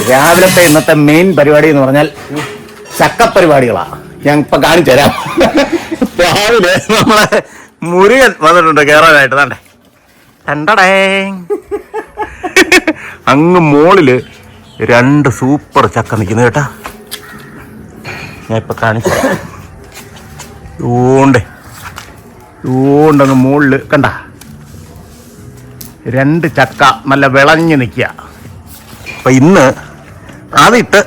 രാവിലത്തെ ഇന്നത്തെ മെയിൻ പരിപാടി എന്ന് പറഞ്ഞാൽ ചക്ക പരിപാടികളാണ്. ഞാൻ ഇപ്പൊ കാണിച്ചു തരാം. രാവിലെ നമ്മളെ മുരുകൻ വന്നിട്ടുണ്ട് കയറാനായിട്ട്. താണ്ടേ കണ്ടടേ അങ്ങ് മോളില് 2 സൂപ്പർ ചക്ക നിൽക്കുന്നു കേട്ടാ. ഞാൻ ഇപ്പൊ കാണിച്ചു ഊണ്ടങ്ങ് മുകളില് കണ്ട 2 ചക്ക നല്ല വിളഞ്ഞ് നിൽക്കുക. അപ്പൊ ഇന്ന് അതിട്ട്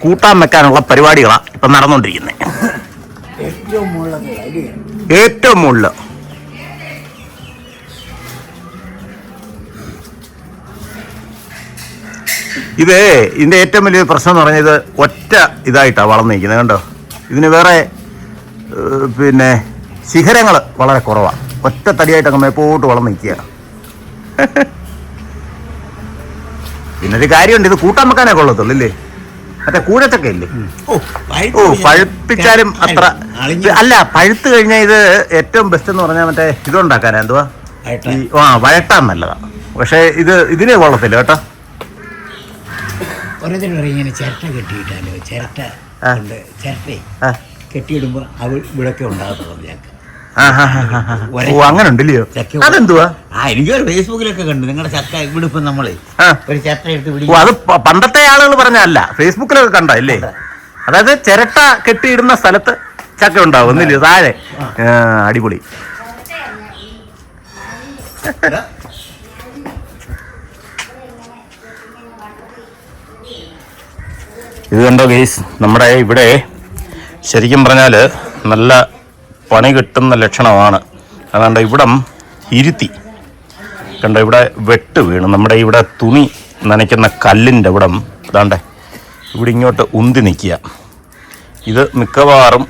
കൂട്ടാൻ വെക്കാനുള്ള പരിപാടികളാണ് ഇപ്പൊ നടന്നുകൊണ്ടിരിക്കുന്നത്. ഏറ്റവും മുകളില് ഇതിന്റെ ഏറ്റവും വലിയ പ്രശ്നം എന്ന് പറഞ്ഞാൽ ഇത് ഒറ്റ ഇതായിട്ടാണ് വളർന്നിരിക്കുന്നത്. കണ്ടോ, ഇതിന് വേറെ പിന്നെ ശിഖരങ്ങൾ വളരെ കുറവാണ്. ഒറ്റ തടിയായിട്ടൊക്കെ മേപ്പോട്ട് വളർന്ന് നിൽക്കുക. പിന്നൊരു കാര്യമുണ്ട്, ഇത് കൂട്ടാൻ വെക്കാനേ കൊള്ളത്തുള്ളൂ ഇല്ലേ? മറ്റേ കൂഴച്ചക്ക ഇല്ലേ? പഴുപ്പിച്ചാലും അത്ര അല്ല. പഴുത്ത് കഴിഞ്ഞാൽ ഇത് ഏറ്റവും ബെസ്റ്റ് എന്ന് പറഞ്ഞാൽ മറ്റേ ഇതുണ്ടാക്കാനാ എന്തുവാ വഴട്ടാൻ നല്ലതാണ്. പക്ഷെ ഇതിനെ കൊള്ളത്തില്ല കേട്ടോ. ഇങ്ങനെ ചിരട്ട കെട്ടിയിട്ടാലോ, ചിരട്ട കെട്ടിയിടുമ്പോ ഇവിടൊക്കെ ഉണ്ടാകത്തുള്ളൂ ചക്ക. അങ്ങനെ ഉണ്ടല്ലയോ? അതെന്തുവാ? എനിക്കൊരു ഫേസ്ബുക്കിലൊക്കെ കണ്ടു നിങ്ങളുടെ ചക്ക ഇവിടെ ഇപ്പം നമ്മള് ഒരു ചിരട്ട എടുത്ത് അത് പണ്ടത്തെ ആളുകൾ പറഞ്ഞല്ല, ഫേസ്ബുക്കിലൊക്കെ കണ്ടല്ലേ? അതായത് ചിരട്ട കെട്ടിയിടുന്ന സ്ഥലത്ത് ചക്ക ഉണ്ടാവും എന്നില്ലയോ താഴെ? അടിപൊളി. ഇത് കണ്ടോ ഗെയ്സ്, നമ്മുടെ ഇവിടെ ശരിക്കും പറഞ്ഞാൽ നല്ല പണി കിട്ടുന്ന ലക്ഷണമാണ്. അതുകൊണ്ട് ഇവിടം ഇരുത്തി കണ്ടോ, ഇവിടെ വെട്ട് വീണ് നമ്മുടെ ഇവിടെ തുണി നനയ്ക്കുന്ന കല്ലിൻ്റെ ഇവിടം അതാണ്ടേ ഇവിടെ ഇങ്ങോട്ട് ഉന്തി നിൽക്കുക. ഇത് മിക്കവാറും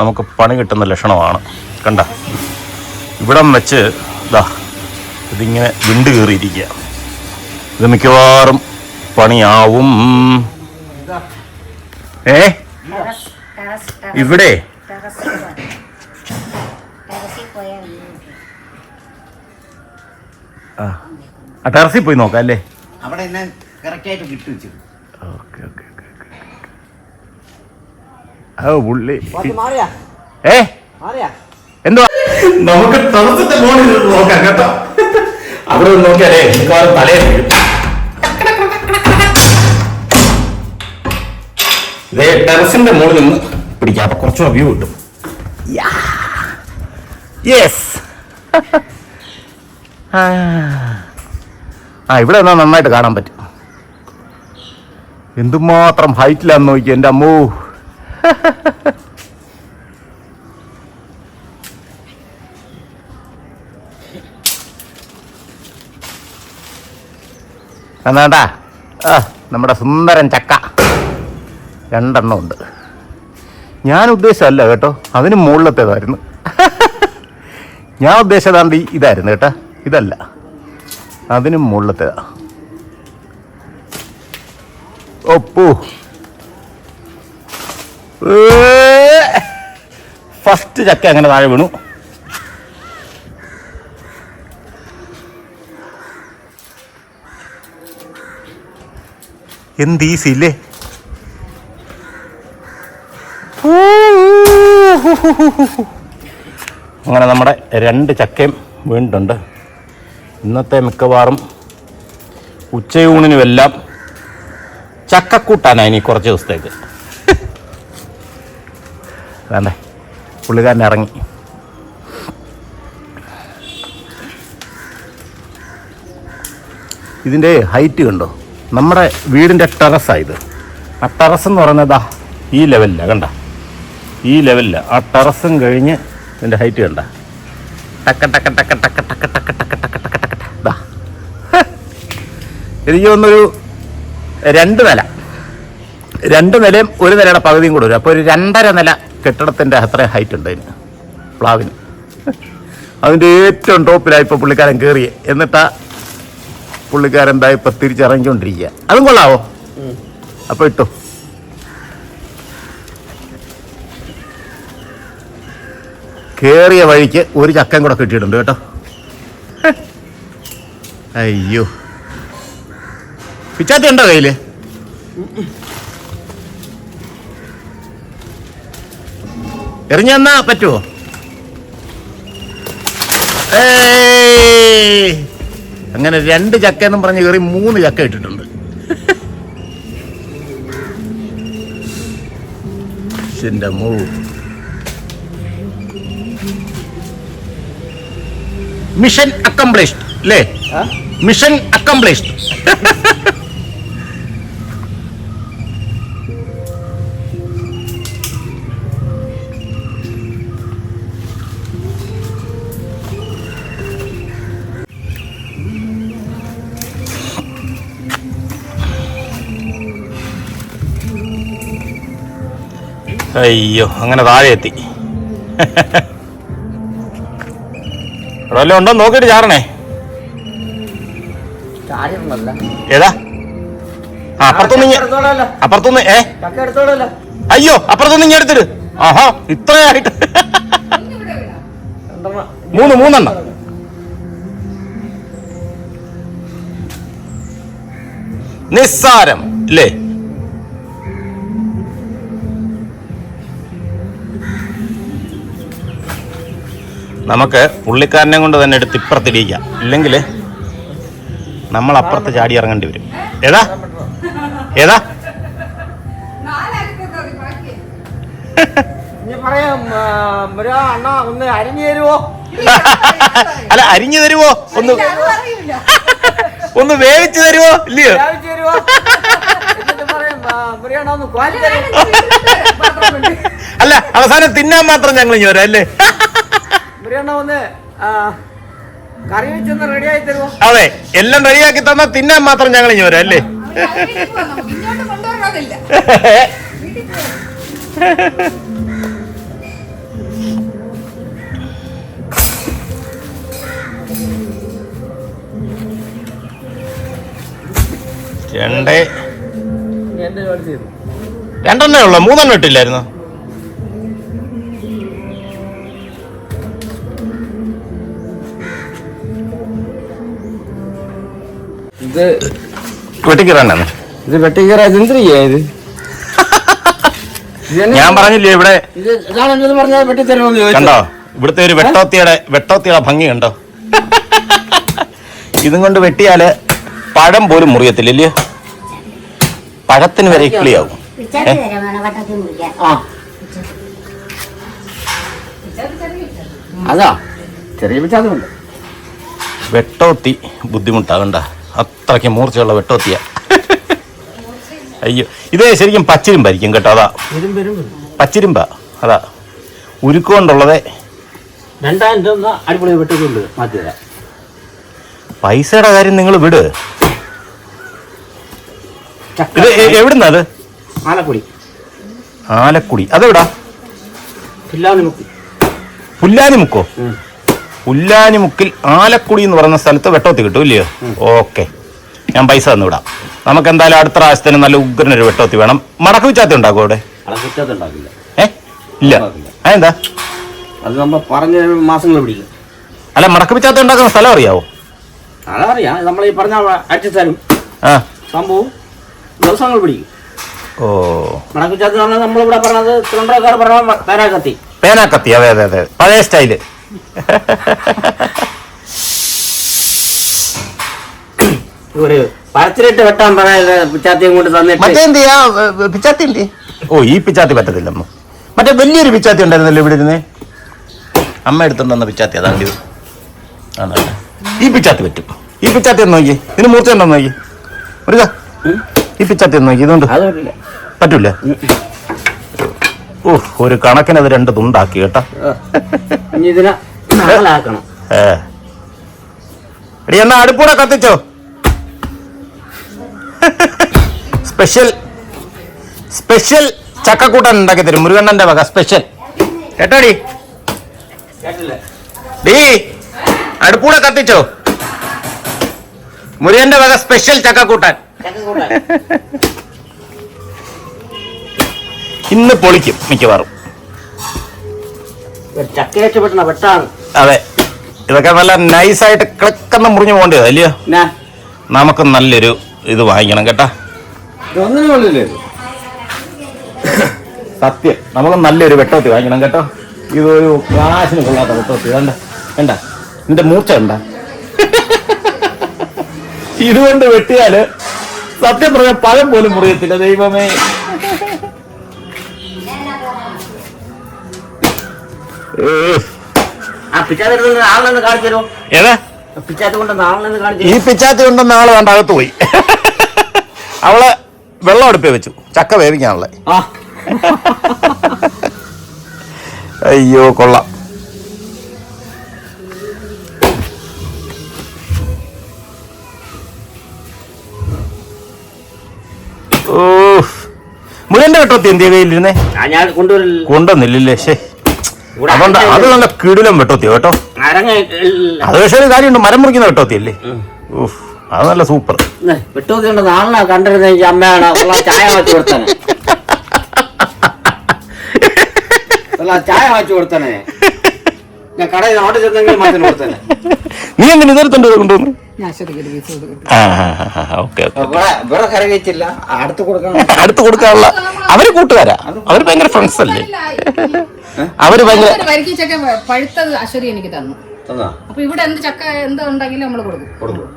നമുക്ക് പണി കിട്ടുന്ന ലക്ഷണമാണ്. കണ്ട ഇവിടം വെച്ച് ഇതാ ഇതിങ്ങനെ വിണ്ട് കയറിയിരിക്കുക. ഇത് മിക്കവാറും പണിയാവും. ഇവിടെ ടെറസിൽ പോയി നോക്കാം അല്ലേ? അവിടെ കിട്ടും. പുള്ളി എന്തുവാ നമുക്ക് ടെറസിന്റെ മോളിൽ നോക്കാം കേട്ടോ. അവിടെ നോക്കിയാലേ മിക്കവാറും തലേ ടെറസിന്റെ മുകളിൽ നിന്ന് പിടിക്കാം. അപ്പൊ കുറച്ചുകൂടെ വ്യൂ കിട്ടും. യെസ്. ഇവിടെ എന്നാ നന്നായിട്ട് കാണാൻ പറ്റും. എന്തുമാത്രം ഹൈറ്റിലാന്ന് നോക്കി എൻ്റെ അമ്മൂ. എന്നാണ്ടാ നമ്മുടെ സുന്ദരൻ ചക്ക 2 എണ്ണം ഉണ്ട്. ഞാൻ ഉദ്ദേശമല്ല കേട്ടോ, അതിന് മുകളിലത്തേതായിരുന്നു. ഞാൻ ഉദ്ദേശിച്ചതാണ്ട് ഇതായിരുന്നു കേട്ടോ, ഇതല്ല, അതിനും മുകളിലത്തേതാ. ഒപ്പു ഫസ്റ്റ് ചക്ക അങ്ങനെ താഴെ വീണു. എന്ത് ഈസി ഇല്ലേ? അങ്ങനെ നമ്മുടെ 2 ചക്കയും വീണിട്ടുണ്ട്. ഇന്നത്തെ മിക്കവാറും ഉച്ചയൂണിനുമെല്ലാം ചക്കക്കൂട്ടാനാണ് ഇനി കുറച്ച് ദിവസത്തേക്ക്. വേണ്ടേ, പുള്ളിക്കാരൻ ഇറങ്ങി. ഇതിൻ്റെ ഹൈറ്റ് കണ്ടോ? നമ്മുടെ വീടിൻ്റെ ടെറസായത്. ആ ടെറസ് എന്ന് പറയുന്നതാ ഈ ലെവലിലാണ്. കണ്ട ഈ ലെവലിലാണ്. ആ ടെറസും കഴിഞ്ഞ് ഇതിൻ്റെ ഹൈറ്റ് കണ്ട ടക്ക ടക്ക ടക്ക ടക്ക ടക്ക ടക്ക ടക്ക ടക്ക ടക്ക ടക്ക ഇതാ. എനിക്ക് തോന്നുന്നൊരു 2 നില, 2 നിലയും 1 നിലയുടെ പകുതിയും കൂടെ വരും. അപ്പോൾ ഒരു 2.5 നില കെട്ടിടത്തിൻ്റെ അത്രയും ഹൈറ്റ് ഉണ്ട് അതിന്, പ്ലാവിന്. അതിൻ്റെ ഏറ്റവും ടോപ്പിലായി ഇപ്പോൾ പുള്ളിക്കാരൻ കയറിയേ. എന്നിട്ടാ പുള്ളിക്കാരൻ എന്താ ഇപ്പം തിരിച്ചിറങ്ങിക്കൊണ്ടിരിക്കുക. അതും കൊള്ളാവോ? അപ്പോൾ ഇട്ടു. കയറിയ വഴിക്ക് ഒരു ചക്കയും കൂടെ കിട്ടിയിട്ടുണ്ട് കേട്ടോ. അയ്യോ, പിച്ചാത്തി ഉണ്ടോ കയ്യിൽ? എറിഞ്ഞെന്നാ പറ്റുമോ? അങ്ങനെ 2 ചക്ക എന്നും പറഞ്ഞ് കയറി 3 ചക്ക ഇട്ടിട്ടുണ്ട്. മിഷൻ അക്കംപ്ലിഷ്ഡ് അല്ലേ? Mission accomplished. അയ്യോ, അങ്ങനെ താഴെ എത്തി. ഇവിടെ വല്ലതും ഉണ്ടോ നോക്കിയിട്ട് ചാടണേ. ഏതാ? അപ്പുറത്തുനിന്ന് അയ്യോ, അപ്പുറത്തുനിന്ന് ഇങ്ങനെ എടുത്തിട്ട്. ആഹാ, ഇത്രയായിട്ട് 3 നിസ്സാരം അല്ലേ? നമുക്ക് പുള്ളിക്കാരനെ കൊണ്ട് തന്നെ എടുത്ത് ഇപ്പുറത്തിടിക്കാം, ഇല്ലെങ്കിൽ നമ്മൾ അപ്പുറത്ത് ചാടി ഇറങ്ങേണ്ടി വരും. ഏതാ ഏതാ? അല്ല, അരിഞ്ഞു തരുവോ? ഒന്ന് വേവിച്ചു തരുവോ? ഇല്ലയോ? അല്ല, അവസാനം തിന്നാൻ മാത്രം ഞങ്ങൾ ഇനി വരാം അല്ലേ? അതെ, എല്ലാം റെഡിയാക്കി തന്നാ തിന്നാൻ മാത്രം ഞങ്ങൾ ഇനി വരാം അല്ലേ? രണ്ടെണ്ണേ ഉള്ളു, 3 ഇട്ടില്ലായിരുന്നു. ഇത് വെട്ടിക്കറാണ്. ഇത് വെട്ടിക്കറ ഇത് ഞാൻ പറഞ്ഞില്ലേ ഇവിടെ കണ്ടോ, ഇവിടുത്തെ ഒരു വെട്ടോത്തിയുടെ ഭംഗി കണ്ടോ? ഇതും കൊണ്ട് വെട്ടിയാല് പഴം പോലും മുറിയത്തില്ലേ? പഴത്തിന് വരെ ഇക്ലിയാവും. അതാ ചെറിയ പിച്ചാത്തുണ്ട്. വെട്ടോത്തി ബുദ്ധിമുട്ടാകണ്ട, അത്രയ്ക്ക് മൂർച്ചയുള്ള വെട്ടോത്തിയ. അയ്യോ, ഇതേ ശരിക്കും പച്ചിരുമ്പായിരിക്കും കേട്ടോ. അതാ പച്ചിരുമ്പ, അതാ ഉരുക്കൊണ്ടുള്ളതേ. 2000 രൂപ അടിപൊളി വെട്ടുണ്ട്. പൈസയുടെ കാര്യം നിങ്ങൾ വിട്. ഇത് എവിടുന്നാ? അത് ആലക്കുടി. അതെവിടാ? പുല്ലാനിമുക്കോ? പുല്ലാനിമുക്കിൽ ആലക്കുടി എന്ന് പറയുന്ന സ്ഥലത്ത് വെട്ടോത്തി കിട്ടും ഇല്ലയോ? ഓക്കെ, ഞാൻ പൈസ തന്നു വിടാം. നമുക്ക് എന്തായാലും അടുത്ത പ്രാവശ്യത്തിന് നല്ല ഉഗ്രനൊരു വെട്ടോത്തി വേണം. മടക്ക് വിച്ചാത്തി ഉണ്ടാക്കും അവിടെ? ഇല്ല. അതെന്താ? അത് നമ്മൾ പറഞ്ഞ മാസങ്ങൾ പിടിക്കും. അല്ല, മടക്ക് വിച്ചാത്തി ഉണ്ടാക്കുന്ന സ്ഥലം അറിയാവോ? അതറിയാം. നമ്മൾ ഈ പറഞ്ഞ അടിച്ചാലും സംഭവം ദിവസങ്ങൾ പിടിക്കും. ഓ, മടക്ക് വിച്ചാത്തി പറഞ്ഞാൽ നമ്മളിവിടെ പറഞ്ഞത് തിരുവനന്തപുരക്കാർ പറഞ്ഞ പേനാക്കത്തി. പേനാക്കത്തി, അതെ അതെ അതെ, പഴയ സ്റ്റൈല്. ഒരു പഴത്തിലിട്ട് വെട്ടാൻ പറഞ്ഞ പിച്ചാത്തിയും കൊണ്ട് തന്നിട്ട് മറ്റേന്ത് ചെയ്യാ? പിച്ചാത്തി ഇല്ലേ? ഓ, ഈ പിച്ചാത്തി പറ്റത്തില്ലമ്മ. മറ്റേ വലിയൊരു പിച്ചാത്തി ഉണ്ടായിരുന്നല്ലോ ഇവിടെ ഇരുന്ന്. അമ്മ എടുത്തോണ്ടെന്ന പിച്ചാത്തി അതാണ്ട്. ഈ പിച്ചാത്തി പറ്റും. ഈ പിച്ചാത്തി ഒന്ന് നോക്കി, ഇതിന് മൂർച്ച ഉണ്ടോ നോക്കി. ഒരു ഈ പിച്ചാത്തി ഒന്ന് നോക്കി. ഇതുകൊണ്ട് പറ്റൂല. ഓ, ഒരു കണക്കിനത് 2 തുണ്ടാക്കി കേട്ടാ. എടി, എന്നാ അടുപ്പൂടെ കത്തിച്ചോ. സ്പെഷ്യൽ ചക്കക്കൂട്ടൻ ഉണ്ടാക്കി തരും മുരുകണ്ണന്റെ വക സ്പെഷ്യൽ. കേട്ടോടി? ഡീ, അടുപ്പൂടെ കത്തിച്ചോ. മുരുകന്റെ വക സ്പെഷ്യൽ ചക്കക്കൂട്ടൻ. ഇന്ന് പൊളിക്കും മിക്കവാറും. അതെ, ഇതൊക്കെ നല്ല നൈസായിട്ട് ക്ലിക്കെന്ന് മുറിഞ്ഞു പോകേണ്ടത് അല്ലയോ? നമുക്ക് നല്ലൊരു ഇത് വാങ്ങിക്കണം കേട്ടാ. സത്യം നമുക്ക് നല്ലൊരു വെട്ടോത്തി വാങ്ങിക്കണം കേട്ടോ. ഇതൊരു കാശിന് കൊള്ളാത്ത വെട്ടോത്തി. കണ്ട കണ്ട നിന്റെ മൂർച്ച കണ്ട. ഇതുകൊണ്ട് വെട്ടിയാല് സത്യം പറഞ്ഞ പഴം പോലും മുറിയത്തില്ല. ദൈവമേ, ഏതാ ഈ പിച്ചാത്തി കൊണ്ടെന്ന് ആള് കണ്ട അകത്ത് പോയി. അവളെ വെള്ളം അടുപ്പേ വെച്ചു ചക്ക വേവിക്കാനുള്ള. അയ്യോ കൊള്ളാം. ഓ മുരന്റെ വെട്ടത്തി എന്തിയ കയ്യിലിരുന്നേ കൊണ്ടുവന്നില്ലേ? ശേ, അതുകൊണ്ട് അത് നല്ല കിടിലം വെട്ടോത്തി കേട്ടോ. അത് പക്ഷേ ഒരു കാര്യമുണ്ട്, മരം മുറിക്കുന്ന വെട്ടോത്തി അല്ലേ? ഓഹ്, അത് നല്ല സൂപ്പർ വെട്ടോത്തി കൊണ്ട് നാളെ കണ്ടിരുന്ന അമ്മയാണ് ചായ വെച്ച് കൊടുത്തനെ. ചായ വെച്ച് കൊടുത്തനെ. ഞാൻ കടയിൽ അവിടെ ചെന്നെങ്കിലും മാറ്റി കൊടുത്തനെ. നീ എന്തിനു ഇതെടുത്തോണ്ട് കൊണ്ടുവന്നു? അടുത്ത് കൊടുക്കാനുള്ള അവര് കൂട്ടുകാരാ, അവര് ഭയങ്കര ഫ്രണ്ട്സ് അല്ലേ? അവര് ഭയങ്കര പഴുത്തത് അശ്വതി എനിക്ക് തന്നു. അപ്പൊ ഇവിടെ എന്ത് ചക്ക എന്ത് ഉണ്ടെങ്കിലും നമ്മള് കൊടുക്കും.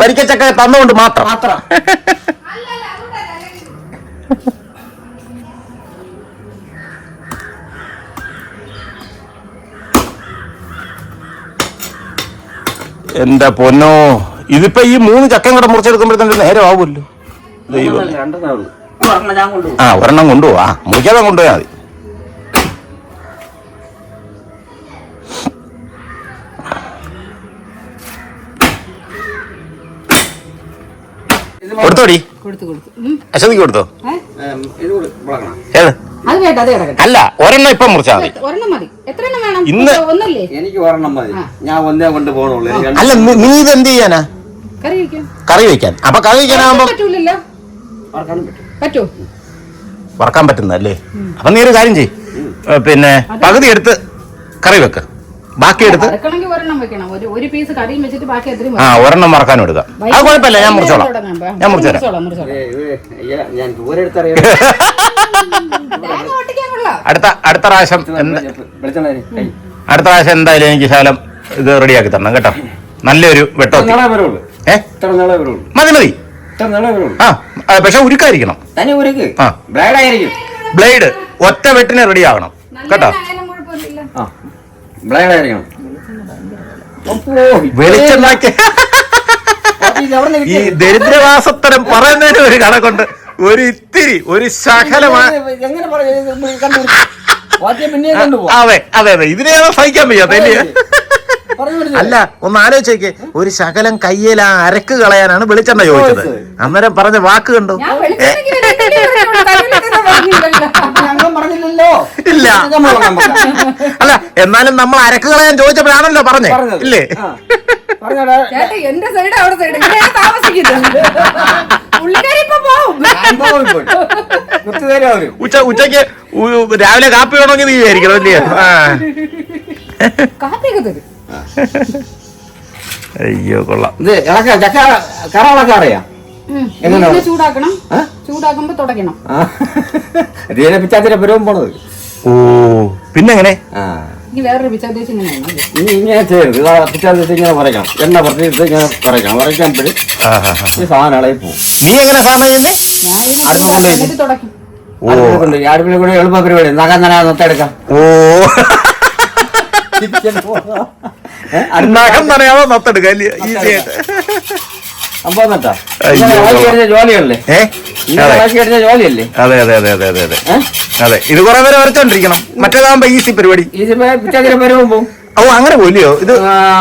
വരിക്ക ചക്ക തന്നുകൊണ്ട് മാത്രം. എന്റെ പൊന്നോ, ഇതിപ്പോ ഈ 3 ചക്കയും കൂടെ മുറിച്ചെടുക്കുമ്പോഴത്തേക്ക് നേരം ആവുമല്ലോ. ഒരെണ്ണം കൊണ്ടുപോവാ, മുറിക്കാതെ കൊണ്ടുപോയാ മതി. കൊടുത്തോടി, അശ്വതിക്ക് കൊടുത്തോ? ഏത്? അല്ല, ഒരെണ്ണം ഇപ്പൊ മുറിച്ചാ മതി. ഇന്ന് എനിക്ക് ഒരെണ്ണം മതി. ഞാൻ ഒന്നേ കൊണ്ട് പോകണുള്ളൂ. അല്ല, നീ ഇത് എന്ത് ചെയ്യാനാ? കറി വെക്കാൻ. അപ്പൊ കറി വെക്കാനാകുമ്പോ വറക്കാൻ പറ്റുന്നല്ലേ? അപ്പൊ നീ ഒരു കാര്യം ചെയ്, പിന്നെ പകുതി എടുത്ത് കറി വെക്ക, ബാക്കി എടുത്ത് ഒരെണ്ണം വറക്കാനും എടുക്കാം. അത് കുഴപ്പമില്ല, ഞാൻ മുറിച്ചോളാം. ഞാൻ മുറിച്ചുതരാം. അടുത്ത പ്രാവശ്യം എന്തായാലും എനിക്ക് ശകലം ഇത് റെഡിയാക്കി തരണം കേട്ടോ. നല്ലൊരു വെട്ടോ. മതി മതി. ആ, പക്ഷെ ഉരുക്കായിരിക്കണം. ബ്ലേഡ് ഒറ്റ വെട്ടിന് റെഡി ആകണം കേട്ടോ. വെളിച്ചെണ്ണാക്കി ഈ ദരിദ്രവാസത്തരം പറയുന്നതിന് ഒരു കണക്കുണ്ട്. ഒരു ഇത്തിരി ഒരു ശകലമാണ്. അതെ അതെ അതെ, ഇതിനേതാ സഹിക്കാൻ വയ്യാത്തല്ലേ? അല്ല, ഒന്ന് ആലോചിച്ചേക്ക്, ഒരു ശകലം കയ്യിൽ ആ അരക്ക് കളയാനാണ് വെളിച്ചെണ്ണ ചോദിച്ചത്. അന്നേരം പറഞ്ഞ വാക്ക് കണ്ടോ? ഇല്ല, അല്ല എന്നാലും നമ്മൾ അരക്ക് കളയാൻ ചോദിച്ചപ്പോഴാണല്ലോ പറഞ്ഞേ, ഇല്ലേ? എന്റെ സൈഡ് അവിടെ സൈഡ് ഉച്ചക്ക് രാവിലെ കാപ്പി വേണമെങ്കിൽ നീ വിചാരിക്കണം അല്ലേ? കാപ്പിയൊക്കെ തരും. അയ്യോ കൊള്ളാം. ചൂടാക്കണം, ചൂടാക്കുമ്പോ തുടക്കണം. പിച്ചാത്തിരപ്പുരവും പോണത്. ഓ, പിന്നെങ്ങനെ? വേറൊരു പിച്ചാത്തി ഇങ്ങനെ ചെയ്യരുത്. പിച്ചാത്തി ഇങ്ങനെ പറയണം, എണ്ണ പറഞ്ഞിട്ട് ഇങ്ങനെ പറയണം. പറയ്ക്കുമ്പോഴും ഈ സാധനം ഇളകി പോകും. നീ എങ്ങനെ സാധനം ചെയ്യുന്നേ? തുടക്കും. അടുപ്പിൽ കൂടെ എളുപ്പ പരിപാടി. നഖം തന്നെ നത്തെടുക്കാം. ഓ, നഖം തന്നെയാവോ നത്തെടുക്കാം? സംഭവം നട്ടാ ജോലിയല്ലേ? ജോലിയല്ലേ? അതെ അതെ അതെ അതെ അതെ അതെ അതെ. ഇത് കുറെ പേര് വരച്ചോണ്ടിരിക്കണം. മറ്റേതാകുമ്പോ ഈസി പരിപാടി. പിച്ചാത്തിരപ്പുരവും. ഓ, അങ്ങനെ പോലെയോ? ഇത്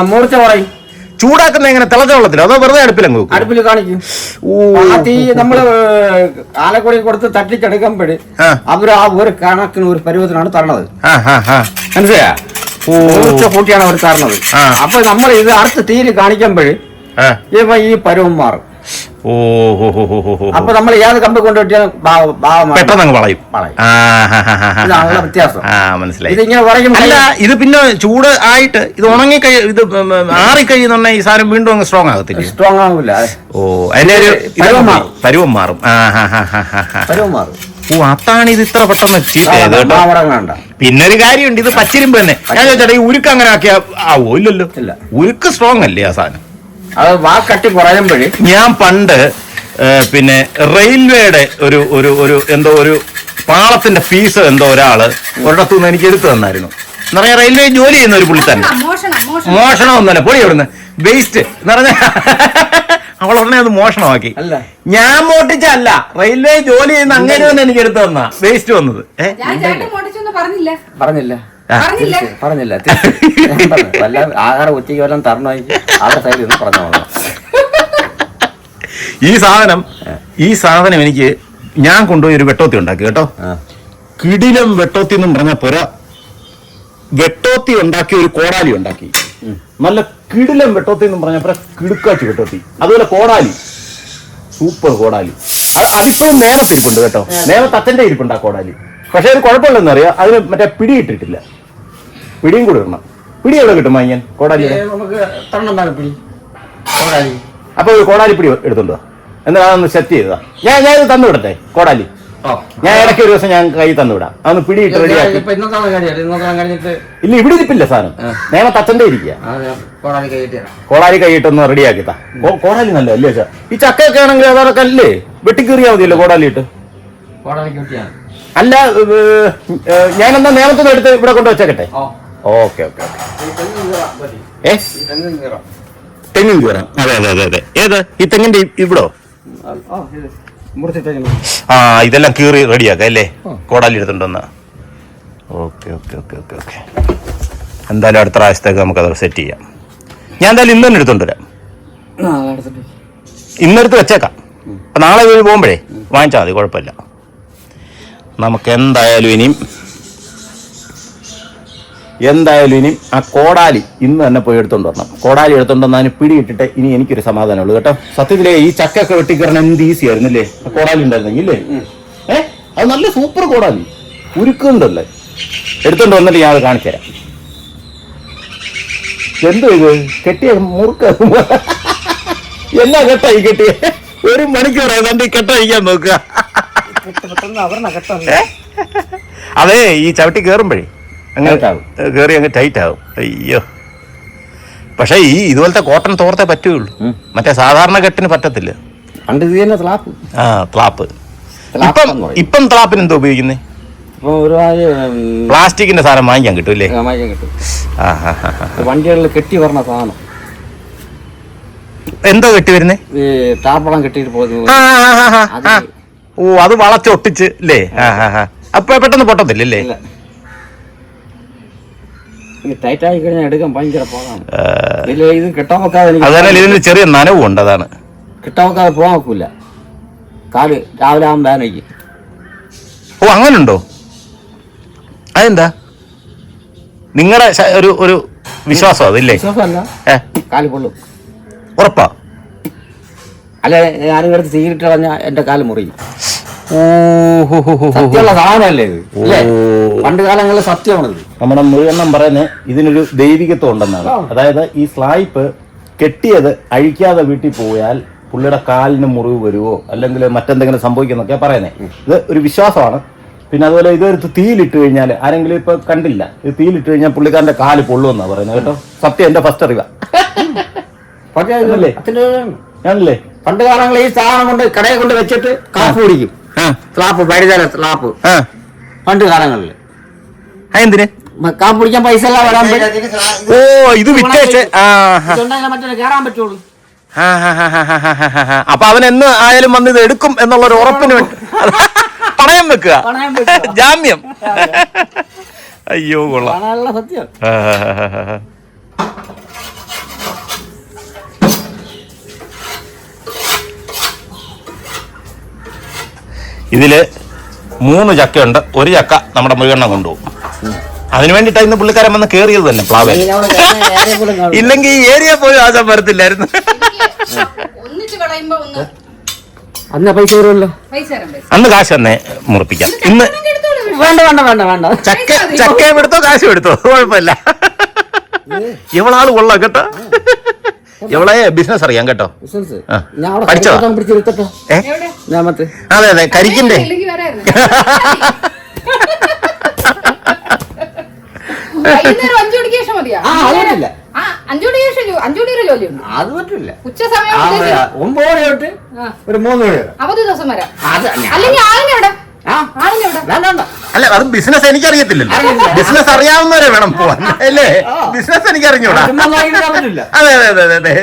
മൂർച്ച പറയും. ചൂടാക്കുന്ന എങ്ങനെ? തിളച്ച വെള്ളത്തിലോ അതോ വെറുതെ അടുപ്പിലങ്ങ് വെക്കും? അടുപ്പിൽ കാണിക്കും. തീ നമ്മള് ആലക്കുടി കൊടുത്ത് തട്ടിച്ചെടുക്കുമ്പോഴ് അവര് ആ ഒരു കണക്കിന് ഒരു പരുവത്തിനാണ് തരണത്. മനസ്സിലാ? മൂർച്ച കൂട്ടിയാണ് അവർ തരണത്. അപ്പൊ നമ്മൾ ഇത് അടുത്ത് തീര് കാണിക്കുമ്പോഴ് ഈ പരുവം മാറും. ഓ ഹോ ഹോ ഹോ ഹോ. അപ്പൊ നമ്മൾ ഏത് കമ്പ് കൊണ്ടുപോയിട്ടാലും പെട്ടെന്ന് അങ്ങ് വളയും. ഇതാണ് വ്യത്യാസം. മനസ്സിലായി. ഇതിങ്ങനെ പറയും. അല്ല, ഇത് പിന്നെ ചൂട് ആയിട്ട് ഇത് ഉണങ്ങി ഇത് ആറിക്കഴിയുന്ന ഈ സാധനം വീണ്ടും അങ്ങ് സ്ട്രോങ് ആകത്തില്ല. സ്ട്രോങ് ആകില്ല. ഓ, അതിന്റെ ഒരു പരുവം മാറും. പരുവം മാറും. ഓ, അതാണ് ഇത് ഇത്ര പെട്ടെന്ന് ചീത്തയത് കേട്ടോ. പിന്നെ ഒരു കാര്യമുണ്ട്, ഇത് പച്ചിരിമ്പ് തന്നെ. ഞാൻ ചോദിച്ചാ ഈ ഉരുക്ക് അങ്ങനെ ആക്കിയാ ആവോ? ഇല്ലല്ലോ. ഉരുക്ക് സ്ട്രോങ് അല്ലേ ആ സാധനം? അത് വാക്കട്ടി കുറയുമ്പോഴേ. ഞാൻ പണ്ട് പിന്നെ റെയിൽവേയുടെ ഒരു എന്തോ ഒരു പാളത്തിന്റെ പീസ് എന്തോ ഒരാള് ഒരിടത്തുനിന്ന് എനിക്ക് എടുത്തു തന്നായിരുന്നു. എന്ന് പറഞ്ഞാൽ റെയിൽവേ ജോലി ചെയ്യുന്ന ഒരു പുള്ളി തന്നെ. മോഷണമൊന്നുമല്ല, പൊടി എവിടുന്ന് വേസ്റ്റ് എന്ന് പറഞ്ഞ അവളുടനെ അത് മോഷണമാക്കി. ഞാൻ മോട്ടിച്ചല്ല, റെയിൽവേ ജോലി ചെയ്യുന്ന അങ്ങനെ തന്നെ എനിക്ക് എടുത്തു തന്നാ വേസ്റ്റ് വന്നത്. പറഞ്ഞില്ല. വല്ല ആഹാരം ഉച്ചയ്ക്ക് വല്ലതും തരണമായിരിക്കും. അവരുടെ സൈഡിൽ നിന്ന് പറഞ്ഞോളാം. ഈ സാധനം എനിക്ക് ഞാൻ കൊണ്ടുപോയി ഒരു വെട്ടോത്തി ഉണ്ടാക്കി കേട്ടോ. കിടിലം വെട്ടോത്തി എന്നും പറഞ്ഞാൽ പോരാ, വെട്ടോത്തി ഉണ്ടാക്കി ഒരു കോടാലി ഉണ്ടാക്കി. നല്ല കിടിലം വെട്ടോത്തി എന്നും പറഞ്ഞാൽ പോരാ, കിടുക്കാച്ചി വെട്ടോത്തി. അതുപോലെ കോടാലി, സൂപ്പർ കോടാലി. അതിപ്പോഴും നേരത്തെ ഇരിപ്പുണ്ട് കേട്ടോ. നേരത്തെ അച്ഛൻ്റെ ഇരിപ്പുണ്ട് ആ കോടാലി. പക്ഷെ അത് കുഴപ്പമില്ലെന്നറിയാം, അതിന് മറ്റേ പിടി ഇട്ടിട്ടില്ല. പിടിയും കൂടെ ഇടണം. പിടി എവിടെ കിട്ടും വാങ്ങിയാൻ കോടാലി? അപ്പൊ ഒരു കോടാലി പിടി എടുത്തുണ്ടോ? എന്നാ അതൊന്ന് സെറ്റ് ചെയ്തതാ. ഞാൻ ഇത് തന്നുവിടട്ടെ കോടാലി. ഞാൻ ഇടയ്ക്ക് ഒരു ദിവസം ഞാൻ കൈ തന്നുവിടാം. അതൊന്ന് പിടിയിട്ട് റെഡിയാക്കി. ഇല്ല, ഇവിടെ ഇരിപ്പില്ല സാധനം. നേരത്തെ അച്ഛൻ്റെ ഇരിക്കുക. കോടാലി കൈയിട്ടൊന്ന് റെഡിയാക്കിത്താ. കോടാലി നല്ല അല്ലേ സാർ? ഈ ചക്കയൊക്കെ ആണെങ്കിൽ അതൊക്കെ അല്ലേ വെട്ടിക്കീറിയാ മതിയല്ലോ കോടാലി ഇട്ട്. അല്ല, ഞാനെന്താ നേമത്തുനിന്ന് എടുത്ത് ഇവിടെ കൊണ്ട് വെച്ചേക്കട്ടെ? ഓക്കെ. തെങ്ങും കീറാം. അതെ. ഏത് ഈ തെങ്ങിന്റെ ഇവിടോ? ഇതെല്ലാം കീറി റെഡിയാക്കാം അല്ലേ? കോടാലി എടുത്തിട്ടുണ്ടെന്ന്. ഓക്കെ. എന്തായാലും അടുത്ത പ്രാവശ്യത്തേക്ക് നമുക്കത് സെറ്റ് ചെയ്യാം. ഞാൻ എന്തായാലും ഇന്ന് തന്നെ എടുത്തോണ്ട് വരാം. ഇന്നെടുത്ത് വെച്ചേക്കാം. അപ്പൊ നാളെ പോകുമ്പോഴേ വാങ്ങിച്ചാൽ മതി, കുഴപ്പമില്ല. നമുക്ക് എന്തായാലും ഇനിയും ആ കോടാലി ഇന്ന് തന്നെ പോയി എടുത്തോണ്ട് വരണം. കോടാലി എടുത്തോണ്ട് വന്നാൽ പിടിയിട്ടിട്ട് ഇനി എനിക്കൊരു സമാധാനമുള്ളൂ കേട്ടോ. സത്യത്തിലേ ഈ ചക്കൊക്കെ വെട്ടിക്കറണം എന്ത് ഈസി ആയിരുന്നില്ലേ ആ കോടാലി ഉണ്ടായിരുന്നെങ്കിലേ. അത് നല്ല സൂപ്പർ കോടാലി, ഉരുക്കുണ്ടല്ലേ. എടുത്തോണ്ട് വന്നിട്ട് ഞാൻ അത് കാണിച്ചു തരാം. എന്തോ ഇത് കെട്ടിയ മുറുക്ക എന്നാ കെട്ടായി കെട്ടിയ? ഒരു മണിക്കൂറായി തന്റെ കെട്ടഴിക്കാൻ നോക്കുക. അതെ, ഈ ചവിട്ടി കേറുമ്പോഴേ അങ്ങനെ കേറി അങ്ങ് ടൈറ്റ് ആവും. അയ്യോ, പക്ഷെ ഈ ഇതുപോലത്തെ കോട്ടൺ തോർത്തേ പറ്റുകയുള്ളൂ, മറ്റേ സാധാരണ കെട്ടിന് പറ്റത്തില്ല. ത്ലാപ്പ്. ഇപ്പം ത്ലാപ്പിന് എന്തോ ഉപയോഗിക്കുന്നേ? പ്ലാസ്റ്റിക്കിന്റെ സാധനം വാങ്ങിക്കാൻ കിട്ടും അല്ലേ? വണ്ടികളിൽ കെട്ടി പറഞ്ഞ സാധനം എന്തോ കെട്ടി വരുന്നേ? താപ്പളം കെട്ടിട്ട് പോകുന്നത്. ഓ, അത് വളച്ചൊട്ടിച്ച് അല്ലേ? അപ്പൊ പെട്ടെന്ന് പൊട്ടത്തില്ലേ? ടൈറ്റായി കഴിഞ്ഞാൽ എടുക്കാൻ ഭയങ്കര പാടാണ്. ഇത് കെട്ടാൻ വെക്കാതെ ഇതിന് ചെറിയ നനവും ഉണ്ട്. അതാണ് കെട്ടാൻ വെക്കാതെ പോകാൻ വെക്കൂല. കാല് രാവിലെ ആകുമ്പോൾ വേനയ്ക്ക്. ഓ, അങ്ങനുണ്ടോ? അതെന്താ നിങ്ങളുടെ ഒരു വിശ്വാസം? അതില്ലേ? വിശ്വാസമല്ല, കാല് പൊള്ളും. ഉറപ്പാ? അല്ല, ഞാനും കിടത്ത് സീരിട്ട് കളഞ്ഞാൽ എന്റെ കാല് മുറിയും. സത്യമുള്ള സാധനമല്ലേ ഇത്? പണ്ട് കാലങ്ങളിൽ സത്യമാണത്. നമ്മുടെ മുഴുവണ്ണം പറയുന്നത് ഇതിനൊരു ദൈവികത്വം ഉണ്ടെന്നാണ്. അതായത് ഈ സ്ലൈപ്പ് കെട്ടിയത് അഴിക്കാതെ വീട്ടിൽ പോയാൽ പുള്ളിയുടെ കാലിന് മുറിവ് വരുവോ അല്ലെങ്കിൽ മറ്റെന്തെങ്കിലും സംഭവിക്കുന്നൊക്കെയാ പറയുന്നത്. ഇത് ഒരു വിശ്വാസമാണ്. പിന്നെ അതുപോലെ ഇതൊരു തീയിലിട്ട് കഴിഞ്ഞാൽ, ആരെങ്കിലും ഇപ്പൊ കണ്ടില്ല, ഇത് തീയിലിട്ട് കഴിഞ്ഞാൽ പുള്ളിക്കാരന്റെ കാല് പൊള്ളുമെന്നാ പറയുന്നത് കേട്ടോ. സത്യം, എന്റെ ഫസ്റ്റ് അറിവാ. ആണല്ലേ? പണ്ട് കാലങ്ങളിൽ ഈ സാധനം കൊണ്ട് കടയെ കൊണ്ട് വെച്ചിട്ട് കാപ്പ് കുടിക്കും. സ്ലാപ്പ്, പരിതല സ്ലാപ്പ്. പണ്ട് കാലങ്ങളിൽ എന്തിന് കാപ്പ് കുടിക്കാൻ പൈസ എല്ലാം വരാൻ. ഓ, ഇത് വിറ്റേച്ച് മറ്റേ കയറാൻ പറ്റുള്ളൂ. അപ്പൊ അവൻ എന്ന് ആയാലും വന്ന് ഇത് എടുക്കും എന്നുള്ളൊരു ഉറപ്പിന് വേണ്ടി പണയം വെക്കുക, ജാമ്യം. അയ്യോ, കൊള്ളാം. സത്യം. ഇതില് 3 ചക്കയുണ്ട്. ഒരു ചക്ക നമ്മുടെ മൃഗണ്ണം കൊണ്ടുപോകും. അതിനു വേണ്ടിട്ടാ ഇന്ന് പുള്ളിക്കാരൻ വന്ന് കേറിയത് തന്നെ പ്ലാവേ. ഇല്ലെങ്കിൽ ഈ ഏരിയ പോലും ആശം വരത്തില്ലായിരുന്നു. അന്ന് പൈസ വരുമല്ലോ. പൈസ തരാം, പൈസ. അന്ന് കാശ് തന്നെ മുറിപ്പിക്കാം. ഇന്ന് എടുത്തോളൂ. വേണ്ട വേണ്ട വേണ്ട വേണ്ട. ചക്കയും എടുത്തോ കാശും എടുത്തോ, കുഴപ്പമില്ല. ഇവളാള് കൊള്ളാം കേട്ടോ. ഇവളെ ബിസിനസ് അറിയാം കേട്ടോ. ഞാൻ അവിടെ പഠിച്ചതാ? പിടിച്ചെടുത്തോ. എവിടെ? ഞാമത്തെ അതെ അതെ, കരിക്കിന്റെ. ഇല്ലെങ്കിൽ വരായിരുന്നു. വൈകുന്നേരം 5 മണിക്ക് ശേഷം മതിയാ? ആ അത് പറ്റില്ല. 5 മണിക്ക് ശേഷം 5 മണിയുടെ ജോലിയുണ്ട്. അത് പറ്റില്ല. ഉച്ച സമയം 9 മണി തൊട്ട് ഒരു 3 മണി വരെ. അവധി ദിവസം വരാം. അത് അല്ലെങ്കിൽ ആളിനെവിടെ? വേണ്ട. അല്ല, അത് ബിസിനസ് എനിക്കറിയത്തില്ലല്ലോ. ബിസിനസ് അറിയാവുന്നവരെ വേണം പോവാൻ, അല്ലേ? ബിസിനസ് എനിക്ക് അറിഞ്ഞൂടാ. പറ്റില്ല. അതെ അതെ അതെ അതെ,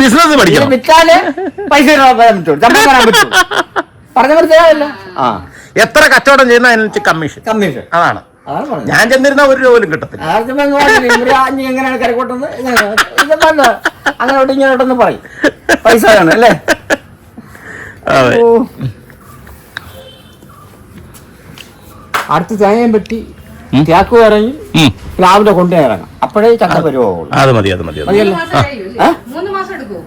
ബിസിനസ് പഠിക്കണം. വിറ്റാല് പൈസ പറഞ്ഞ മനസ്സിലാവില്ല. എത്ര കച്ചവടം ചെയ്യുന്ന അതിനനുസരിച്ച് കമ്മീഷൻ. കമ്മീഷൻ അതാണ്. അതാണ് പറഞ്ഞത്. ഞാൻ ചെന്നിരുന്ന 1 രൂപ പോലും കിട്ടത്തില്ല. എങ്ങനെയാണ് കരക്കോട്ടെന്ന് അങ്ങനോട്ട് ഇങ്ങനോട്ടൊന്ന് പറയും. പൈസ വേണം അല്ലേ? അതെ. അടുത്ത് തേങ്ങയും പെട്ടി തേക്ക് ഇറങ്ങി പ്ലാവിന്റെ കൊണ്ടേ ഇറങ്ങാം. അപ്പോഴേ ചക്ക പരുവുള്ളൂ. അത് മതി, അത് മതി. 3 മാസം എടുക്കുമോ?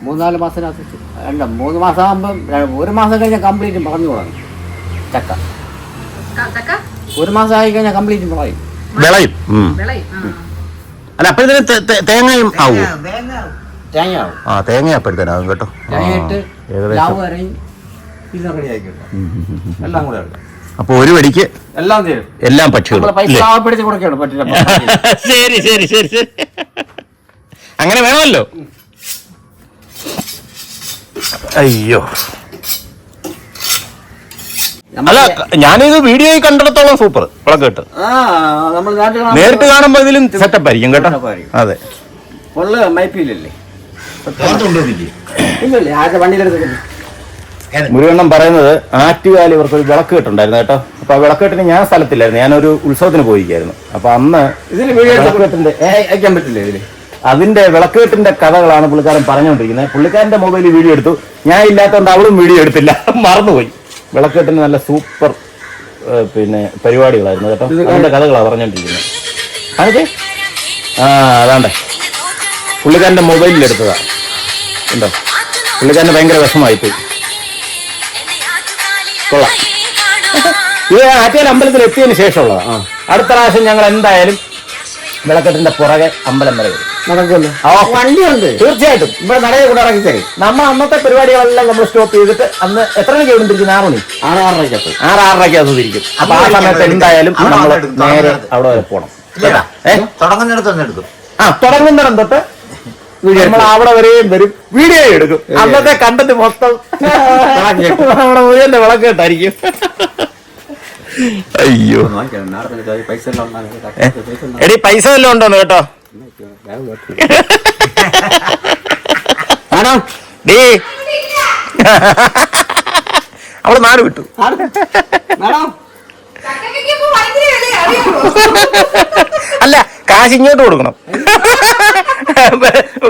3-4 മാസത്തിനകത്ത് അല്ല, 3 മാസം ആകുമ്പം 1 മാസം കഴിഞ്ഞാൽ കംപ്ലീറ്റ് പറഞ്ഞു തുടങ്ങും ചക്ക. 1 മാസം ആയി കഴിഞ്ഞാൽ കംപ്ലീറ്റ് പറയും വിളയും. അല്ല, അപ്പോഴത്തേനും തേങ്ങയും ആവൂ. തേങ്ങ ആവും. തേങ്ങ അപ്പോഴത്തേനാകും കേട്ടോ. തേങ്ങയിട്ട് പ്ലാവ് ഇറങ്ങി ഇത് റെഡി ആക്കിയിട്ടുണ്ട്. എല്ലാം കൂടെ ഉണ്ട്. അപ്പൊ ഒരു വടിക്ക് എല്ലാം തീരും. എല്ലാം പക്ഷികളും. പൈസ ആവപ്പെടുത്തി കൊടുക്കണം പറ്റില്ല. ശരി ശരി ശരി ശരി, അങ്ങനെ വേണമല്ലോ. അയ്യോ, അല്ല, ഞാനിത് വീഡിയോയിൽ കണ്ടിടത്തോളം സൂപ്പർ വിളക്കെട്ട്. നേരിട്ട് കാണുമ്പോ ഇതിലും സെറ്റപ്പ് ആയിരിക്കും കേട്ടോ. അതെ, മൈപ്പിയിലല്ലേ ഇല്ലല്ലേ ആരുടെ വണ്ടിയിലെടുത്തിട്ട് മുരുകണ്ണം പറയുന്നത് ആറ്റുകാലി ഇവർക്കൊരു വിളക്ക് കെട്ടുണ്ടായിരുന്നു കേട്ടോ. അപ്പൊ ആ വിളക്കെട്ടിന് ഞാൻ സ്ഥലത്തില്ലായിരുന്നു, ഞാനൊരു ഉത്സവത്തിന് പോയിരിക്കായിരുന്നു. അപ്പൊ അന്ന് ഇതിന് വിളക്കെട്ടിന്റെ അയക്കാൻ പറ്റില്ല. ഇതില് അതിന്റെ വിളക്കെട്ടിന്റെ കഥകളാണ് പുള്ളിക്കാരൻ പറഞ്ഞുകൊണ്ടിരിക്കുന്നത്. പുള്ളിക്കാരന്റെ മൊബൈലിൽ വീഡിയോ എടുത്തു, ഞാൻ ഇല്ലാത്തതുകൊണ്ട് അവളും വീഡിയോ എടുത്തില്ല, മറന്നുപോയി. വിളക്കെട്ടിന് നല്ല സൂപ്പർ പിന്നെ പരിപാടികളായിരുന്നു കേട്ടോ. അതിന്റെ കഥകളാണ് പറഞ്ഞോണ്ടിരിക്കുന്നത്. അതെ, അതാണ്ടേ പുള്ളിക്കാരന്റെ മൊബൈലിൽ എടുത്തതാ. ഉണ്ടോ, പുള്ളിക്കാരന് ഭയങ്കര വിഷമമായിപ്പോയി. കൊള്ളാം. ഇത് ആറ്റുകാൽ അമ്പലത്തിൽ എത്തിയതിന് ശേഷമുള്ളതാ. അടുത്ത പ്രാവശ്യം ഞങ്ങൾ എന്തായാലും വിളക്കെട്ടിന്റെ പുറകെ അമ്പലം വരെ വരും. നടക്കുമല്ലോ, വണ്ടിയുണ്ട് തീർച്ചയായിട്ടും. ഇവിടെ നടയെ കൂടെ ഇറക്കി തരും. നമ്മൾ അന്നത്തെ പരിപാടികളെല്ലാം നമ്മൾ സ്റ്റോപ്പ് ചെയ്തിട്ട് അന്ന് എത്ര മണിക്ക് എഴുതിരിക്കും? 6 മണി 6:30 അത് തിരിക്കും. അപ്പൊ ആ സമയത്ത് എന്തായാലും നമ്മൾ നേരെ അവിടെ വരെ പോകണം. തുടങ്ങുന്നിടത്ത് എടുക്കും. തുടങ്ങുന്നിടം തൊട്ട് നമ്മൾ അവിടെ വരെയും വരും, വീഡിയോ എടുക്കും. അന്നത്തെ കണ്ടന്റ് മൊത്തം നമ്മുടെ മുഴുവന്റെ വിളക്കെട്ടായിരിക്കും. അയ്യോ, എടി പൈസ വല്ലതും ഉണ്ടോന്ന് കേട്ടോ. ആണോ ഡീ, അവള് 4 വിട്ടു. അല്ല, കാശ് ഇങ്ങോട്ട് കൊടുക്കണം.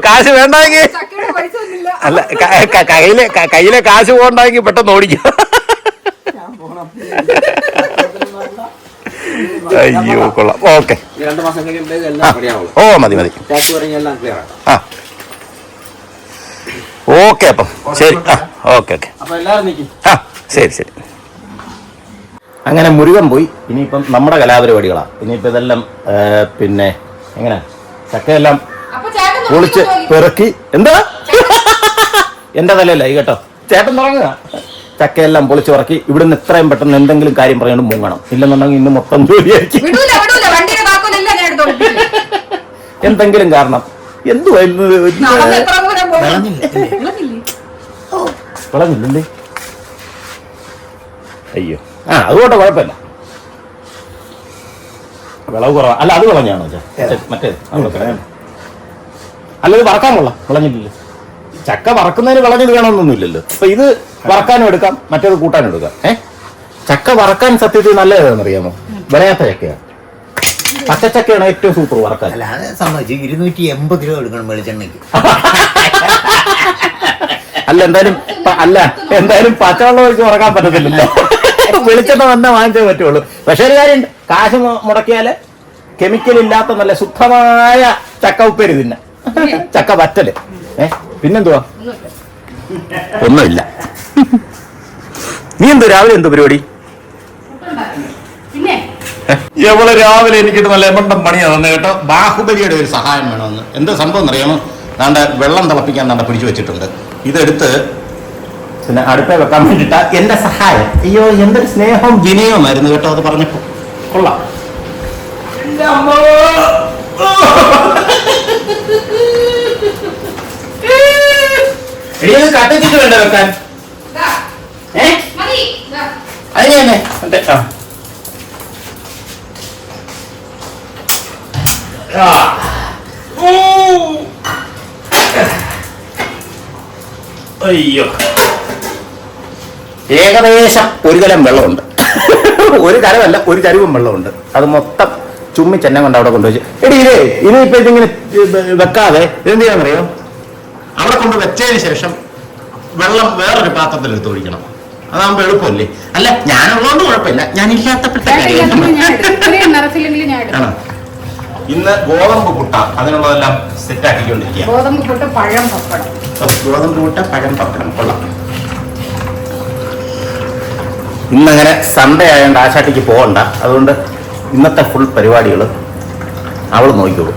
കാശ് വേണ്ടെങ്കിൽ അല്ല, കയ്യിലെ കാശ് പോകണ്ടെങ്കിൽ പെട്ടെന്ന് ഓടിക്കും. അയ്യോ, കൊള്ളാം. ഓക്കെ, 2 മാസം കഴിയുമ്പോഴേക്കും ഓ മതി മതി. ആ ഓക്കെ, അപ്പം ശരി. ഓക്കെ ഓക്കെ, ആ ശരി ശരി. അങ്ങനെ മുരുകൻ പോയി. ഇനിയിപ്പം നമ്മുടെ കലാപരിപാടികളാണ്. ഇനിയിപ്പോൾ ഇതെല്ലാം പിന്നെ എങ്ങനെ ചക്കയെല്ലാം പൊളിച്ച് പെറുക്കി. എന്താ എന്റെ തലയല്ല ഈ കേട്ടോ, ചേട്ടൻ തുടങ്ങുക. ചക്കയെല്ലാം പൊളിച്ച് ഉറക്കി ഇവിടുന്ന് എത്രയും പെട്ടെന്ന് എന്തെങ്കിലും കാര്യം പറയാണ്ട് മുങ്ങണം. ഇല്ലെന്നുണ്ടെങ്കിൽ ഇന്ന് മൊത്തം ജോലിയായിരിക്കും. എന്തെങ്കിലും കാരണം വിളഞ്ഞില്ലേ? അയ്യോ, അതുകൊണ്ട് കുഴപ്പമില്ല. വിളവ് കുറവാ. അല്ല, അത് വിളഞ്ഞാണോ മറ്റേത്? അല്ല, ഇത് വറക്കാൻ കൊള്ളാം. വിളഞ്ഞിട്ടില്ല. ചക്ക വറക്കുന്നതിന് വിളഞ്ഞത് വേണമെന്നൊന്നുമില്ലല്ലോ. അപ്പൊ ഇത് വറക്കാനും എടുക്കാം, മറ്റേത് കൂട്ടാനും എടുക്കാം. ചക്ക വറക്കാൻ സത്യത്തിൽ നല്ലതാണെന്നറിയാമോ? വിളയാത്ത ചക്കയാണ്. പച്ചച്ചക്കയാണ് ഏറ്റവും സൂപ്പർ വറക്കാൻ. അല്ല, അത് സമ്മതിച്ചു. 280 രൂപ എടുക്കണം വെളിച്ചെണ്ണയ്ക്ക്. എന്തായാലും പച്ചവെള്ളം ഒഴിച്ച് വറക്കാൻ പറ്റത്തില്ലല്ലോ. വെളിച്ചെണ്ണ തന്നെ വാങ്ങിച്ചേ പറ്റുള്ളൂ. പക്ഷെ ഒരു കാര്യമുണ്ട്, കാശ് മുടക്കിയാല് കെമിക്കൽ ഇല്ലാത്ത നല്ല ശുദ്ധമായ ചക്ക ഉപ്പേരി തിന്ന, ചക്ക വറ്റല്. പിന്നെന്തുവാ ഒന്നുമില്ല. നീ എന്തോ രാവിലെ എന്തോ പരിപാടി? പിന്നെ എവള് രാവിലെ എനിക്കിട്ട് നല്ല എമ്മണ്ടം പണിയാ തന്നെ കേട്ടോ. ബാഹുബലിയുടെ ഒരു സഹായം വേണമെന്ന്. എന്താ സംഭവം എന്നറിയാമോ? ദാണ്ട വെള്ളം തിളപ്പിക്കാൻ ദാണ്ട പിടിച്ചു വെച്ചിട്ടുണ്ട്. ഇതെടുത്ത് പിന്നെ അടുപ്പേ വെക്കാൻ വേണ്ടിയിട്ടാ എന്റെ സഹായം. അയ്യോ എന്തൊരു സ്നേഹവും വിനയവുമായിരുന്നു കേട്ടോ അത് പറഞ്ഞപ്പോ. കൊള്ളാം. കട്ടിച്ചിട്ട് വേണ്ട വെക്കാൻ. മതി. അത് തന്നെ അയ്യോ ഏകദേശം ഒരു കലം വെള്ളമുണ്ട്. ഒരു കലമല്ല, ഒരു ചരുവും വെള്ളമുണ്ട്. അത് മൊത്തം ചുമ്മി ചെന്നം കൊണ്ട് അവിടെ കൊണ്ടുവച്ച്. എടി ഇനിയിപ്പോ ഇതിങ്ങനെ വെക്കാതെ എന്ത് ചെയ്യാന്നറിയോ? അവിടെ കൊണ്ട് വെച്ചതിന് ശേഷം വെള്ളം വേറൊരു പാത്രത്തിൽ എടുത്ത് ഒഴിക്കണം. അതാകുമ്പോ എളുപ്പമല്ലേ? അല്ല ഞാനുള്ളതുകൊണ്ട് കുഴപ്പമില്ല, ഞാനില്ലാത്തപ്പോഴത്തെ ആണോ? ഇന്ന് ഗോതമ്പ് പുട്ട, അതിനുള്ളതെല്ലാം സെറ്റ് ആക്കിക്കൊണ്ടിരിക്കുക. ഗോതമ്പ് പുട്ട്, പഴം, പപ്പടം. ഗോതമ്പ് പുട്ട, പഴം, പപ്പടം. കൊള്ളാം. ഇന്നങ്ങനെ സൺഡേ ആയതുകൊണ്ട് ആശാട്ടിക്ക് പോകണ്ട. അതുകൊണ്ട് ഇന്നത്തെ ഫുൾ പരിപാടികൾ അവൾ നോക്കിക്കോളൂ.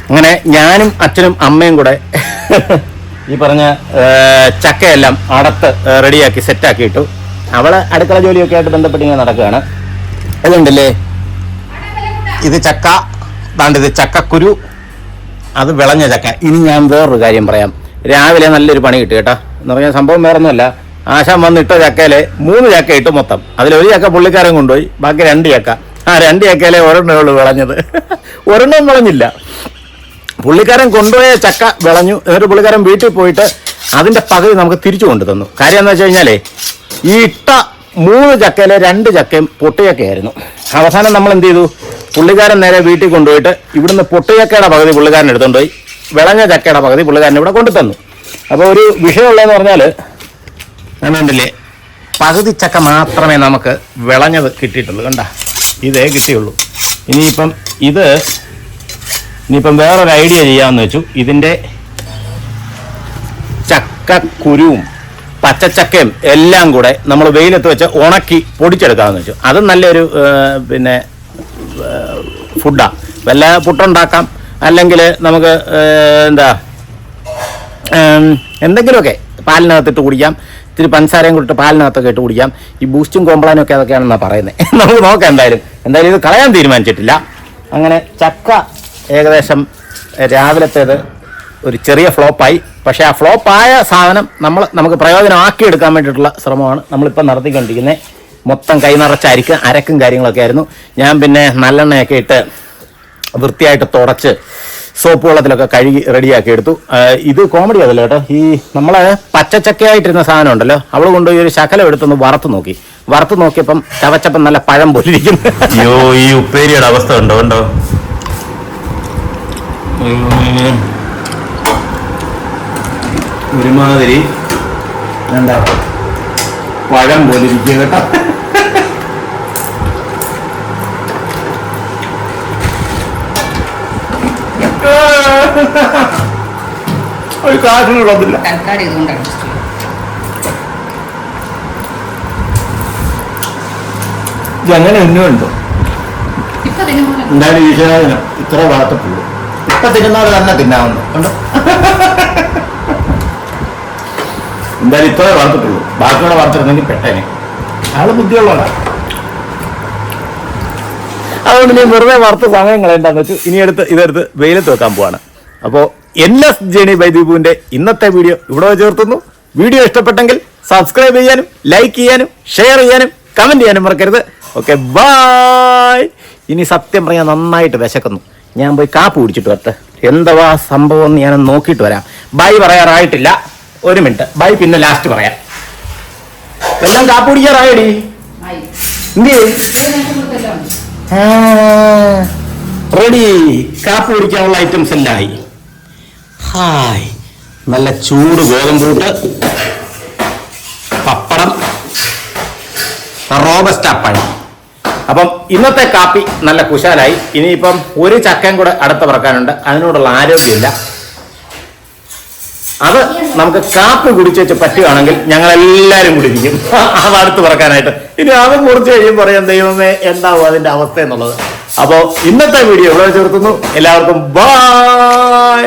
അങ്ങനെ ഞാനും അച്ഛനും അമ്മയും കൂടെ ഈ പറഞ്ഞ ചക്കയെല്ലാം അടത്ത് റെഡിയാക്കി സെറ്റാക്കി ഇട്ടു. അവള് അടുക്കള ജോലിയൊക്കെ ആയിട്ട് ബന്ധപ്പെട്ട് ഇങ്ങനെ നടക്കുകയാണ്. അതുണ്ടല്ലേ ഇത് ചക്ക, ഇത് ചക്കക്കുരു, അത് വിളഞ്ഞ ചക്ക. ഇനി ഞാൻ വേറൊരു കാര്യം പറയാം. രാവിലെ നല്ലൊരു പണി കിട്ടി കേട്ടോ. എന്ന് പറഞ്ഞാൽ സംഭവം വേറൊന്നുമല്ല. ആശാൻ വന്നിട്ട ചക്കയിലെ 3 ചക്ക ഇട്ട് മൊത്തം. അതിലൊരു ചക്ക പുള്ളിക്കാരൻ കൊണ്ടുപോയി, ബാക്കി 2 ചക്ക. ആ 2 ചക്കയിലെ ഒരെണ്ണമുള്ളൂ വിളഞ്ഞത്. ഒരെണ്ണം വിളഞ്ഞില്ല. പുള്ളിക്കാരൻ കൊണ്ടുപോയ ചക്ക വിളഞ്ഞു. എന്നിട്ട് പുള്ളിക്കാരൻ വീട്ടിൽ പോയിട്ട് അതിന്റെ പകുതി നമുക്ക് തിരിച്ചു കൊണ്ടു തന്നു. കാര്യം എന്താ വെച്ച് കഴിഞ്ഞാലേ, ഈ ഇട്ട 3 ചക്കയിലെ 2 ചക്കയും പൊട്ടിച്ചക്കയായിരുന്നു. അവസാനം നമ്മൾ എന്ത് ചെയ്തു? പുള്ളിക്കാരൻ നേരെ വീട്ടിൽ കൊണ്ടുപോയിട്ട് ഇവിടുന്ന് പൊട്ടിച്ചക്കയുടെ പകുതി പുള്ളിക്കാരൻ എടുത്തുകൊണ്ട് പോയി, വിളഞ്ഞ ചക്കയുടെ പകുതി പുള്ളിക്കാരൻ ഇവിടെ കൊണ്ടു തന്നു. അപ്പോൾ ഒരു വിഷയമുള്ളതെന്ന് പറഞ്ഞാൽ കണ്ടില്ലേ, പകുതി ചക്ക മാത്രമേ നമുക്ക് വിളഞ്ഞത് കിട്ടിയിട്ടുള്ളൂ. കണ്ട, ഇതേ കിട്ടിയുള്ളൂ. ഇനിയിപ്പം വേറൊരു ഐഡിയ ചെയ്യാമെന്ന് വെച്ചു. ഇതിൻ്റെ ചക്കക്കുരുവും പച്ചച്ചക്കയും എല്ലാം കൂടെ നമ്മൾ വെയിലത്ത് വെച്ച് ഉണക്കി പൊടിച്ചെടുക്കാമെന്ന് വെച്ചു. അതും നല്ലൊരു പിന്നെ ഫുഡാണ്. വല്ല പുട്ടുണ്ടാക്കാം, അല്ലെങ്കിൽ നമുക്ക് എന്തെങ്കിലുമൊക്കെ പാലിനകത്തിട്ട് കുടിക്കാം. ഇത്തിരി പഞ്ചസാരയും കൂടിയിട്ട് പാലിനകത്തൊക്കെ ഇട്ട് കുടിക്കാം. ഈ ബൂസ്റ്റും കോംപ്ലാനും ഒക്കെ അതൊക്കെയാണെന്നാണ് പറയുന്നത്. നമുക്ക് നോക്കാം. എന്തായാലും ഇത് കളയാൻ തീരുമാനിച്ചിട്ടില്ല. അങ്ങനെ ചക്ക ഏകദേശം രാവിലത്തേത് ഒരു ചെറിയ ഫ്ലോപ്പായി. പക്ഷേ ആ ഫ്ലോപ്പായ സാധനം നമുക്ക് പ്രയോജനമാക്കിയെടുക്കാൻ വേണ്ടിയിട്ടുള്ള ശ്രമമാണ് നമ്മളിപ്പോൾ നടത്തിക്കൊണ്ടിരിക്കുന്നത്. മൊത്തം കൈ നിറച്ച് അരക്കും കാര്യങ്ങളൊക്കെ ആയിരുന്നു. ഞാൻ പിന്നെ നല്ലെണ്ണയൊക്കെ ഇട്ട് വൃത്തിയായിട്ട് തുടച്ച് സോപ്പ് വെള്ളത്തിലൊക്കെ കഴുകി റെഡിയാക്കി എടുത്തു. ഇത് കോമഡി അതല്ല കേട്ടോ. ഈ നമ്മളെ പച്ചച്ചക്കയായിട്ടിരുന്ന സാധനം ഉണ്ടല്ലോ, അവൾ കൊണ്ടുപോയി ഒരു ശകലം എടുത്തൊന്ന് വറുത്ത് നോക്കിയപ്പം ചവച്ചപ്പം നല്ല പഴം പോലിരിക്കുന്നു. അയ്യോ, ഈ ഉപ്പേരിയുടെ അവസ്ഥ ഉണ്ടോ? ഒരുമാതിരി എന്താ പഴം പോലിരിക്കുക കേട്ടോ. ഒരു കാശിനുള്ളതില്ല. ഇതങ്ങനെ ഉണ്ടോ? എന്തായാലും ഈശ്വരനും ഇത്ര വളർത്തപ്പുള്ളൂ. ഇപ്പൊ തിരുന്നാൾ തന്നെ തിന്നാവുന്നു കണ്ടോ. എന്തായാലും ഇത്രേ വളർത്തിട്ടുള്ളൂ. ബാക്കിയുള്ള വളർത്തിരുന്നെങ്കിൽ പെട്ടേനെ. ആള് ബുദ്ധിയുള്ളതാണ്. അതുകൊണ്ട് നീ വെറുതെ വറുത്ത് സമയം കളയണ്ടെന്ന് വെച്ചു. ഇതെടുത്ത് വെയിലത്ത് വെക്കാൻ പോവാണ്. അപ്പോൾ NS ജേണി ബൈ ദീപുവിന്റെ ഇന്നത്തെ വീഡിയോ ഇവിടെ ചേർത്തുന്നു. വീഡിയോ ഇഷ്ടപ്പെട്ടെങ്കിൽ സബ്സ്ക്രൈബ് ചെയ്യാനും ലൈക്ക് ചെയ്യാനും ഷെയർ ചെയ്യാനും കമന്റ് ചെയ്യാനും മറക്കരുത്. Okay, bye. ഇനി സത്യം പറയാൻ നന്നായിട്ട് വിശക്കുന്നു. ഞാൻ പോയി കാപ്പ് കുടിച്ചിട്ട് വരട്ടെ. എന്താ സംഭവം എന്ന് ഞാൻ നോക്കിയിട്ട് വരാം. ബൈ പറയാറായിട്ടില്ല. 1 മിനിറ്റ്. ബൈ പിന്നെ ലാസ്റ്റ് പറയാം. എല്ലാം കാപ്പ് കുടിക്കാറായടി. റെഡി. കാപ്പ് കുടിക്കാനുള്ള ഐറ്റംസ് എല്ലാം ആയി. ഹായ്, നല്ല ചൂട് ഗോതമ്പൂട്ട്, പപ്പടം, റോബസ്റ്റ പഴം. അപ്പം ഇന്നത്തെ കാപ്പി നല്ല കുശാലായി. ഇനിയിപ്പം ഒരു ചക്കയും കൂടെ അടുത്ത് പറക്കാനുണ്ട്. അതിനോടുള്ള ആരോഗ്യമില്ല. അത് നമുക്ക് കാപ്പി കുടിച്ച് പറ്റുകയാണെങ്കിൽ ഞങ്ങൾ എല്ലാരും കുടിക്കും അത് അടുത്ത് പറക്കാനായിട്ട്. ഇനി അത് മുറിച്ച് കഴിയുമ്പോൾ പറയാം ദൈവമേ എന്താവും അതിന്റെ അവസ്ഥ എന്നുള്ളത്. അപ്പോ ഇന്നത്തെ വീഡിയോ ഇവിടെ ചേർത്തുന്നു. എല്ലാവർക്കും ബൈ.